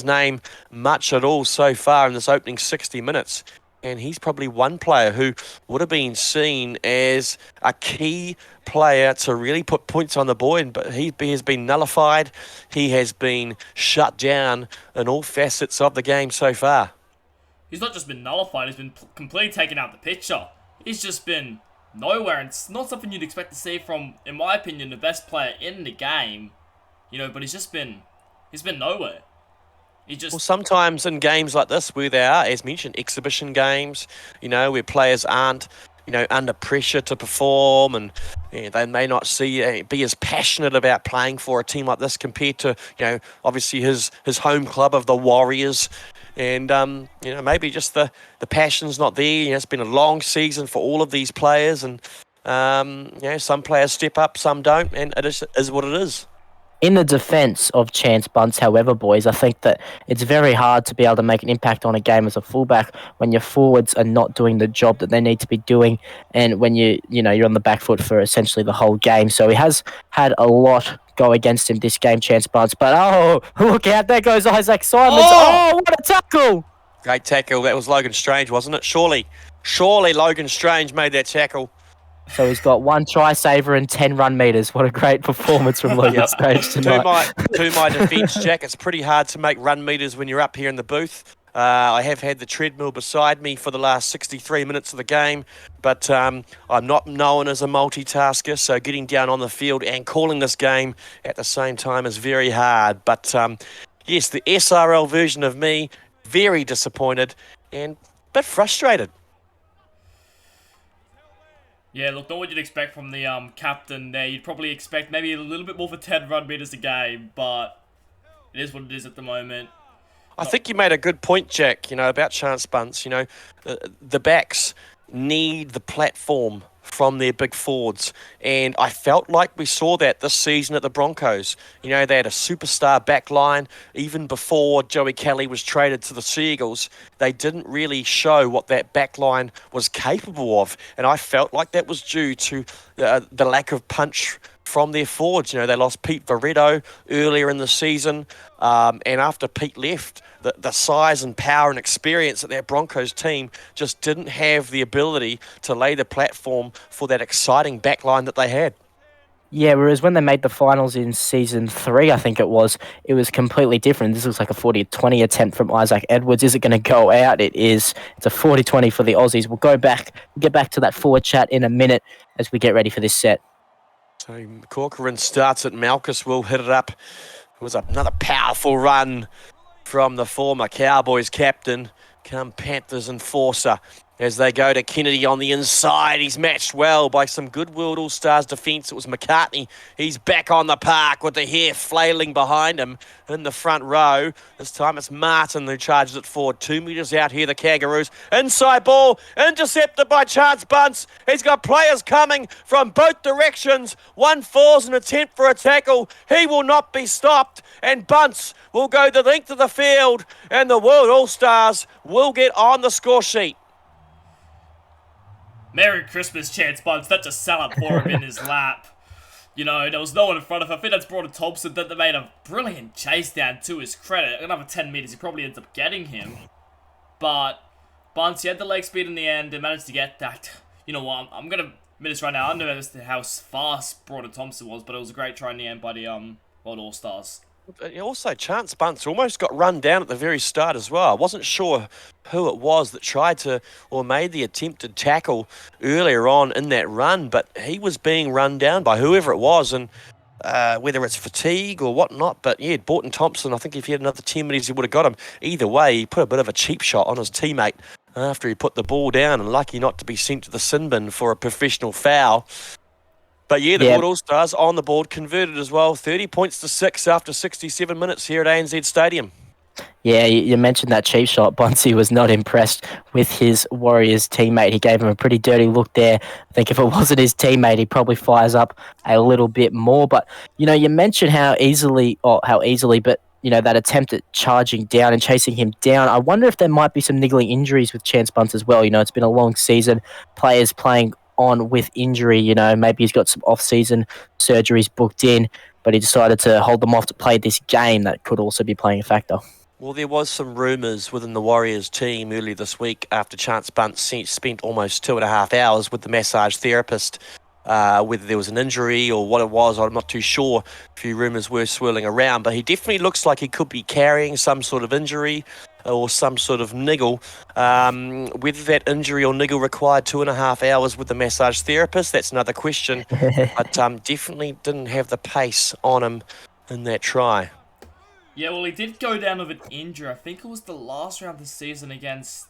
Speaker 1: name much at all so far in this opening 60 minutes. And he's probably one player who would have been seen as a key player to really put points on the board, but he has been nullified. He has been shut down in all facets of the game so far.
Speaker 2: He's not just been nullified, he's been completely taken out of the picture. He's just been nowhere, and it's not something you'd expect to see from, in my opinion, the best player in the game. But he's been nowhere.
Speaker 1: Well, sometimes in games like this, where they are, as mentioned, exhibition games, where players aren't under pressure to perform, and they may not be as passionate about playing for a team like this compared to, obviously his home club of the Warriors. And, maybe just the passion's not there. It's been a long season for all of these players, and, some players step up, some don't, and it is what it is.
Speaker 3: In the defence of Chance Bunce, however, boys, I think that it's very hard to be able to make an impact on a game as a fullback when your forwards are not doing the job that they need to be doing, and when you're on the back foot for essentially the whole game. So he has had a lot go against him this game, Chance Bunce. But look out! There goes Isaac Simons. Oh, what a tackle!
Speaker 1: Great tackle. That was Logan Strange, wasn't it? Surely Logan Strange made that tackle.
Speaker 3: So he's got 1 try saver and 10 run meters. What a great performance from Logan Strange tonight.
Speaker 1: To my defence, Jack, it's pretty hard to make run meters when you're up here in the booth. I have had the treadmill beside me for the last 63 minutes of the game, but I'm not known as a multitasker, so getting down on the field and calling this game at the same time is very hard. But yes, the SRL version of me, very disappointed and a bit frustrated.
Speaker 2: Yeah, look, not what you'd expect from the captain there. You'd probably expect maybe a little bit more for 10 run meters a game, but it is what it is at the moment.
Speaker 1: I think you made a good point, Jack, about Chance Bunce. The backs need the platform from their big forwards, and I felt like we saw that this season at the Broncos. They had a superstar back line. Even before Joey Kelly was traded to the Seagulls, they didn't really show what that back line was capable of, and I felt like that was due to the lack of punch from their forwards. They lost Pete Veretto earlier in the season, and after Pete left, the size and power and experience of that Broncos team just didn't have the ability to lay the platform for that exciting backline that they had.
Speaker 3: Yeah, whereas when they made the finals in season 3, I think it was completely different. This looks like a 40-20 attempt from Isaac Edwards. Is it going to go out? It is. It's a 40-20 for the Aussies. We'll get back to that forward chat in a minute as we get ready for this set.
Speaker 1: So Corcoran starts it. Malchus will hit it up. It was another powerful run from the former Cowboys captain, come Panthers enforcer, as they go to Kennedy on the inside. He's matched well by some good World All-Stars defence. It was McCartney. He's back on the park with the hair flailing behind him in the front row. This time it's Martin who charges it forward. 2 metres out here, the Kangaroos. Inside ball, intercepted by Chance Bunce. He's got players coming from both directions. One falls in an attempt for a tackle. He will not be stopped, and Bunce will go the length of the field, and the World All-Stars will get on the score sheet.
Speaker 2: Merry Christmas, Chance Bunce. That's a sell-up for him in his lap. There was no one in front of him. I think that's brought to Thompson that they made a brilliant chase down to his credit. Another 10 metres, he probably ends up getting him. But Bunce, he had the leg speed in the end and managed to get that. You know what, I'm going to admit this right now. I don't know as to how fast Broughton Thompson was, but it was a great try in the end by the World All-Stars.
Speaker 1: Also, Chance Bunce almost got run down at the very start as well. I wasn't sure who it was that tried to or made the attempted tackle earlier on in that run, but he was being run down by whoever it was, and whether it's fatigue or whatnot. But yeah, Broughton Thompson, I think if he had another 10 minutes, he would have got him. Either way, he put a bit of a cheap shot on his teammate after he put the ball down, and lucky not to be sent to the sin bin for a professional foul. But yeah, the World All-Stars on the board, converted as well. 30 points to 6 after 67 minutes here at ANZ Stadium.
Speaker 3: Yeah, you mentioned that cheap shot. Buncey was not impressed with his Warriors teammate. He gave him a pretty dirty look there. I think if it wasn't his teammate, he probably fires up a little bit more. But, you mentioned how easily, but, that attempt at charging down and chasing him down. I wonder if there might be some niggling injuries with Chance Bunce as well. It's been a long season. Players playing on with injury, maybe he's got some off-season surgeries booked in, but he decided to hold them off to play this game. That could also be playing a factor.
Speaker 1: Well, there was some rumours within the Warriors team earlier this week after Chance Bunce spent almost 2.5 hours with the massage therapist. Whether there was an injury or what it was, I'm not too sure. A few rumours were swirling around, but he definitely looks like he could be carrying some sort of injury or some sort of niggle. Whether that injury or niggle required 2.5 hours with the massage therapist, that's another question. But definitely didn't have the pace on him in that try.
Speaker 2: Yeah, well, he did go down with an injury. I think it was the last round of the season against...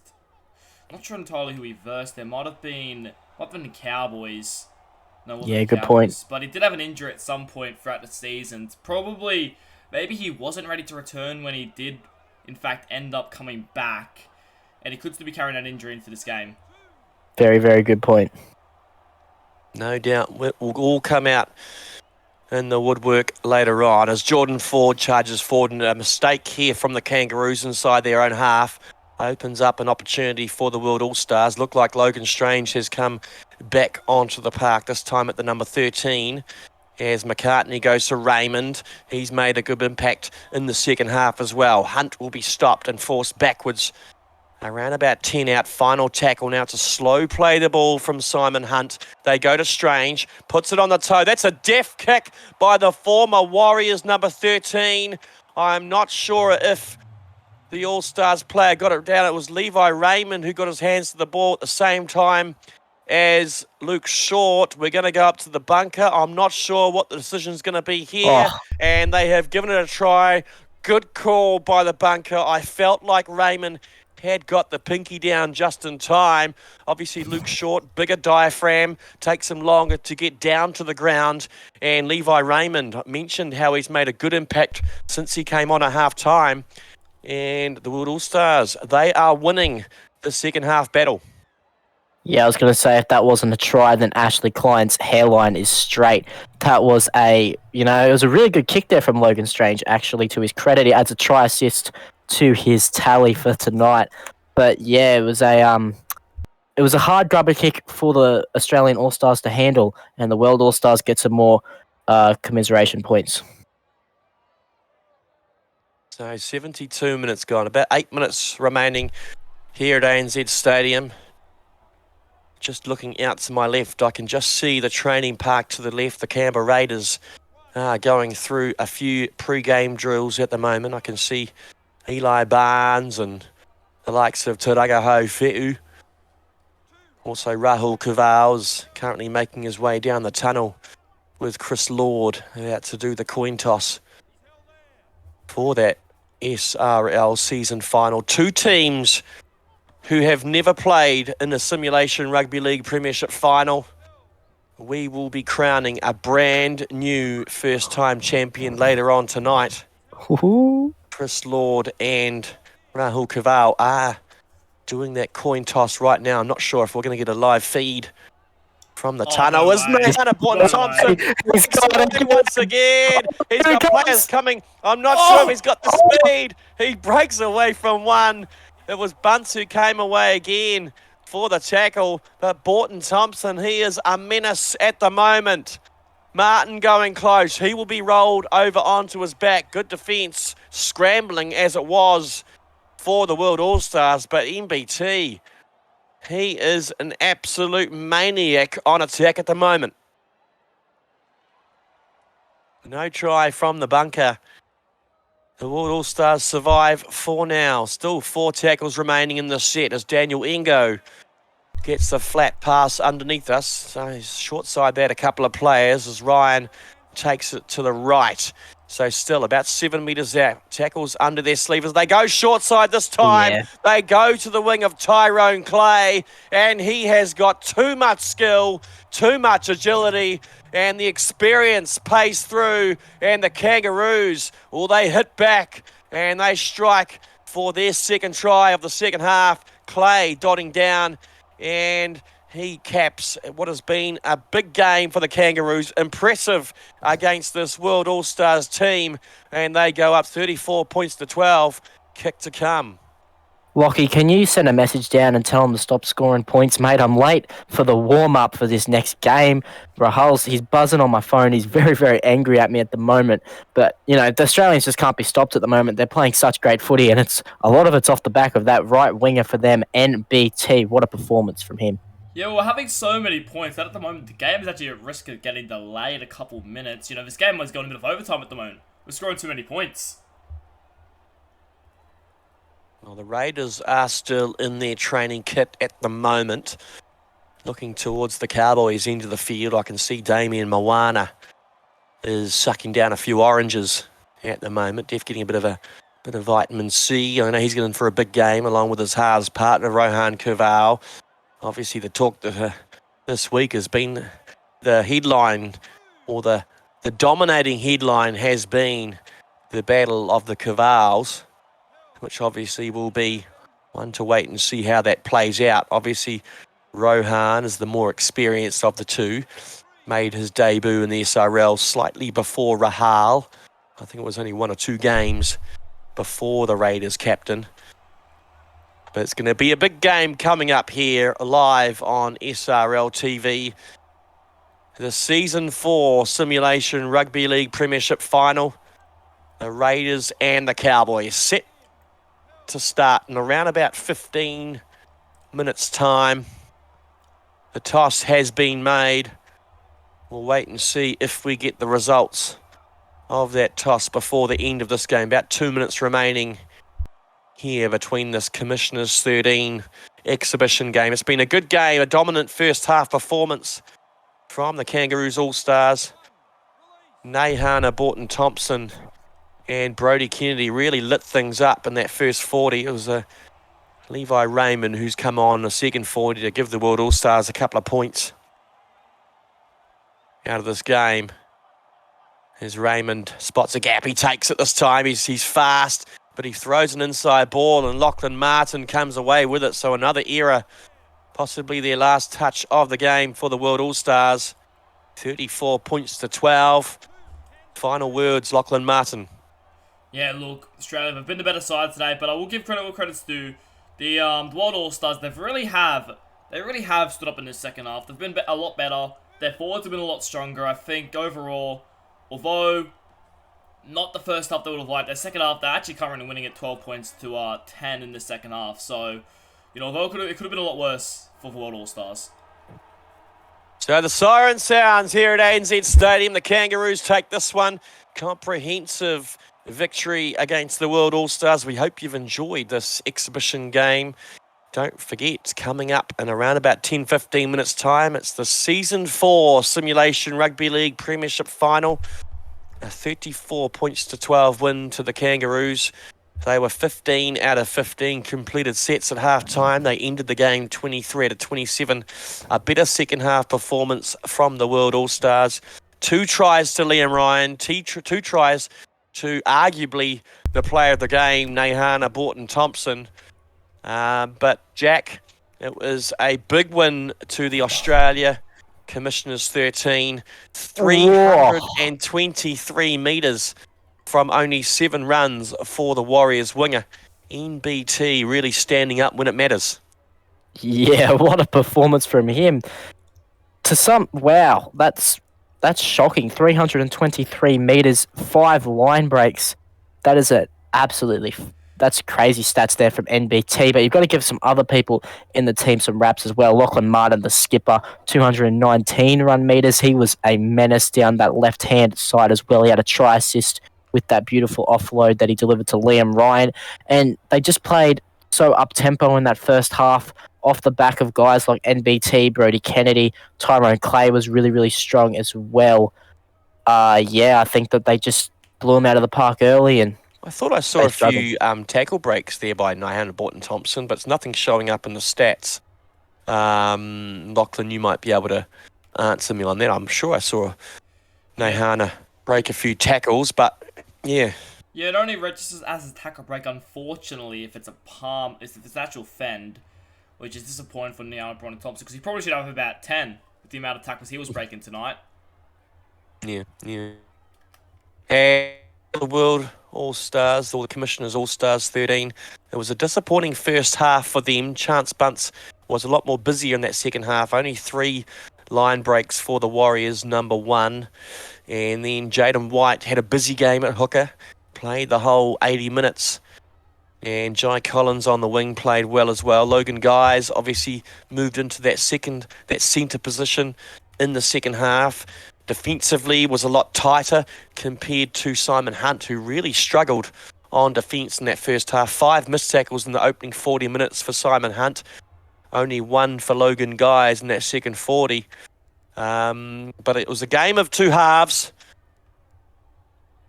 Speaker 2: I'm not sure entirely who he versed. There might have been What happened to Cowboys? No, it wasn't
Speaker 3: Yeah,
Speaker 2: the
Speaker 3: good
Speaker 2: Cowboys.
Speaker 3: point.
Speaker 2: But he did have an injury at some point throughout the season. Probably, maybe he wasn't ready to return when he did, in fact, end up coming back. And he could still be carrying that injury into this game.
Speaker 3: Very, very good point.
Speaker 1: No doubt will all come out in the woodwork later on as Jordan Ford charges forward, and a mistake here from the Kangaroos inside their own half opens up an opportunity for the World All-Stars. Look like Logan Strange has come back onto the park, this time at the number 13. As McCartney goes to Raymond, he's made a good impact in the second half as well. Hunt will be stopped and forced backwards. Around about 10 out, final tackle now to slow play the ball from Simon Hunt. They go to Strange, puts it on the toe. That's a deft kick by the former Warriors number 13. I'm not sure if the All-Stars player got it down. It was Levi Raymond who got his hands to the ball at the same time as Luke Short. We're going to go up to the bunker. I'm not sure what the decision's going to be here.
Speaker 3: Oh.
Speaker 1: And they have given it a try. Good call by the bunker. I felt like Raymond had got the pinky down just in time. Obviously, Luke Short, bigger diaphragm, takes him longer to get down to the ground. And Levi Raymond mentioned how he's made a good impact since he came on at half-time. And the World All-Stars, they are winning the second half battle.
Speaker 3: Yeah, I was going to say, if that wasn't a try, then Ashley Klein's hairline is straight. That was it was a really good kick there from Logan Strange, actually, to his credit. He adds a try assist to his tally for tonight. But yeah, it was a hard grubber kick for the Australian All-Stars to handle, and the World All-Stars get some more commiseration points.
Speaker 1: So 72 minutes gone, about 8 minutes remaining here at ANZ Stadium. Just looking out to my left, I can just see the training park to the left. The Canberra Raiders are going through a few pre-game drills at the moment. I can see Eli Barnes and the likes of Taraga Fe'u. Also Rahul Kavals currently making his way down the tunnel with Chris Lord about to do the coin toss for that SRL season final. Two teams who have never played in the Simulation Rugby League Premiership final. We will be crowning a brand new first-time champion later on tonight.
Speaker 3: Woohoo.
Speaker 1: Chris Lord and Rahul Kaval are doing that coin toss right now. I'm not sure if we're going to get a live feed from the tunnel.
Speaker 2: No
Speaker 1: Isn't
Speaker 2: way.
Speaker 1: it? Hannah
Speaker 2: No
Speaker 1: Thompson.
Speaker 3: He's got it.
Speaker 1: Once again. He's
Speaker 3: Here
Speaker 1: got
Speaker 3: he
Speaker 1: players
Speaker 3: comes.
Speaker 1: coming. I'm not sure if he's got the speed. He breaks away from one. It was Bunce who came away again for the tackle. But Borton Thompson, he is a menace at the moment. Martin going close. He will be rolled over onto his back. Good defence. Scrambling as it was for the World All-Stars. But MBT, he is an absolute maniac on attack at the moment. No try from the bunker. The World All-Stars survive for now. Still 4 tackles remaining in the set as Daniel Ingo gets the flat pass underneath us. So he's short side that a couple of players as Ryan takes it to the right. So still about 7 metres out. Tackles under their sleeve as they go short side this time.
Speaker 3: Yeah.
Speaker 1: They go to the wing of Tyrone Clay, and he has got too much skill, too much agility, and the experience pays through. And the Kangaroos, well, they hit back and they strike for their second try of the second half. Clay dotting down, and he caps what has been a big game for the Kangaroos. Impressive against this World All-Stars team, and they go up 34 points to 12. Kick to come.
Speaker 3: Lockie, can you send a message down and tell him to stop scoring points, mate? I'm late for the warm-up for this next game. Rahul's, he's buzzing on my phone. He's very, very angry at me at the moment. But, the Australians just can't be stopped at the moment. They're playing such great footy, and a lot of it's off the back of that right winger for them, NBT. What a performance from him.
Speaker 2: Yeah, we're having so many points that at the moment the game is actually at risk of getting delayed a couple minutes. This game was going a bit of overtime at the moment. We're scoring too many points.
Speaker 1: Well, the Raiders are still in their training kit at the moment. Looking towards the Cowboys into the field, I can see Damien Moana is sucking down a few oranges at the moment. Def getting a bit of vitamin C. I know he's getting for a big game along with his halves partner, Rohan Kurval. Obviously, the talk that this week has been the headline, or the dominating headline has been the Battle of the Cavals, which obviously will be one to wait and see how that plays out. Obviously, Rohan is the more experienced of the two. Made his debut in the SRL slightly before Rahal. I think it was only 1 or 2 games before the Raiders captain. But it's going to be a big game coming up here live on SRL TV. The Season 4 Simulation Rugby League Premiership Final. The Raiders and the Cowboys set to start in around about 15 minutes' time. The toss has been made. We'll wait and see if we get the results of that toss before the end of this game. About 2 minutes remaining here between this Commissioners 13 exhibition game. It's been a good game, a dominant first half performance from the Kangaroos All-Stars. Nahana Borton-Thompson and Brodie Kennedy really lit things up in that first 40. It was Levi Raymond who's come on the second 40 to give the World All-Stars a couple of points out of this game. As Raymond spots a gap, he takes it this time. He's fast, but he throws an inside ball, and Lachlan Martin comes away with it. So another error, possibly their last touch of the game for the World All-Stars. 34 points to 12. Final words, Lachlan Martin.
Speaker 2: Yeah, look, Australia have been the better side today, but I will give credit where credit's due. The World All-Stars, they really have stood up in this second half. They've been a lot better. Their forwards have been a lot stronger, I think, overall. Although, not the first half they would have liked. Their second half, they're actually currently winning at 12 points to 10 in the second half. So, although it could have been a lot worse for the World All-Stars.
Speaker 1: So the siren sounds here at ANZ Stadium. The Kangaroos take this one. Comprehensive victory against the World All-Stars. We hope you've enjoyed this exhibition game. Don't forget, coming up in around about 10-15 minutes time, it's the Season 4 Simulation Rugby League Premiership Final. A 34 points to 12 win to the Kangaroos. They were 15 out of 15 completed sets at half-time. They ended the game 23-27. A better second half performance from the World All-Stars. 2 tries to Liam Ryan, 2 tries to arguably the player of the game, Nahana Borton-Thompson. But Jack, it was a big win to the Australia Commissioners 13. 323 metres from only 7 runs for the Warriors winger. NBT really standing up when it matters.
Speaker 3: Yeah, what a performance from him. Wow, that's shocking. 323 metres, 5 line breaks. That is that's crazy stats there from NBT, but you've got to give some other people in the team some raps as well. Lachlan Martin, the skipper, 219 run metres. He was a menace down that left-hand side as well. He had a try assist with that beautiful offload that he delivered to Liam Ryan. And they just played so up-tempo in that first half off the back of guys like NBT, Brodie Kennedy. Tyrone Clay was really, really strong as well. I think that they just blew him out of the park early, and
Speaker 1: I thought I saw a few tackle breaks there by Nahana Borton-Thompson, but it's nothing showing up in the stats. Lachlan, you might be able to answer me on that. I'm sure I saw Nahana break a few tackles, but yeah.
Speaker 2: Yeah, it only registers as a tackle break, unfortunately, if it's a palm, if it's actual fend, which is disappointing for Nahana Borton-Thompson, because he probably should have about 10 with the amount of tackles he was breaking tonight.
Speaker 1: Yeah. And the World All-Stars, or the Commissioners All-Stars 13, it was a disappointing first half for them. Chance Bunce was a lot more busier in that second half. Only 3 line breaks for the Warriors, number 1. And then Jaden White had a busy game at hooker, played the whole 80 minutes. And Jai Collins on the wing played well as well. Logan Guys obviously moved into that centre position in the second half. Defensively was a lot tighter compared to Simon Hunt, who really struggled on defence in that first half. 5 missed tackles in the opening 40 minutes for Simon Hunt. Only 1 for Logan Guys in that second 40. But it was a game of 2 halves.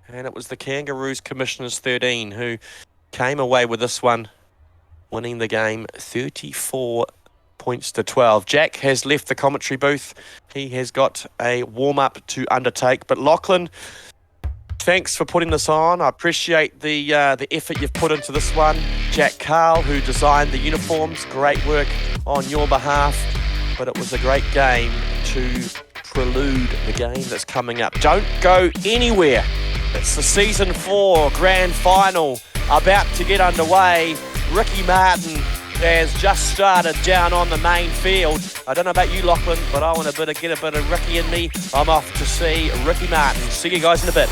Speaker 1: And it was the Kangaroos Commissioners 13 who came away with this one, winning the game 34 points to 12. Jack has left the commentary booth. He has got a warm-up to undertake. But Lachlan, thanks for putting this on. I appreciate the effort you've put into this one. Jack Carl, who designed the uniforms, great work on your behalf. But it was a great game to prelude the game that's coming up. Don't go anywhere. It's the Season 4 Grand Final about to get underway. Ricky Martin has just started down on the main field. I don't know about you, Lachlan, but I want to get a bit of Ricky in me. I'm off to see Ricky Martin. See you guys in a bit.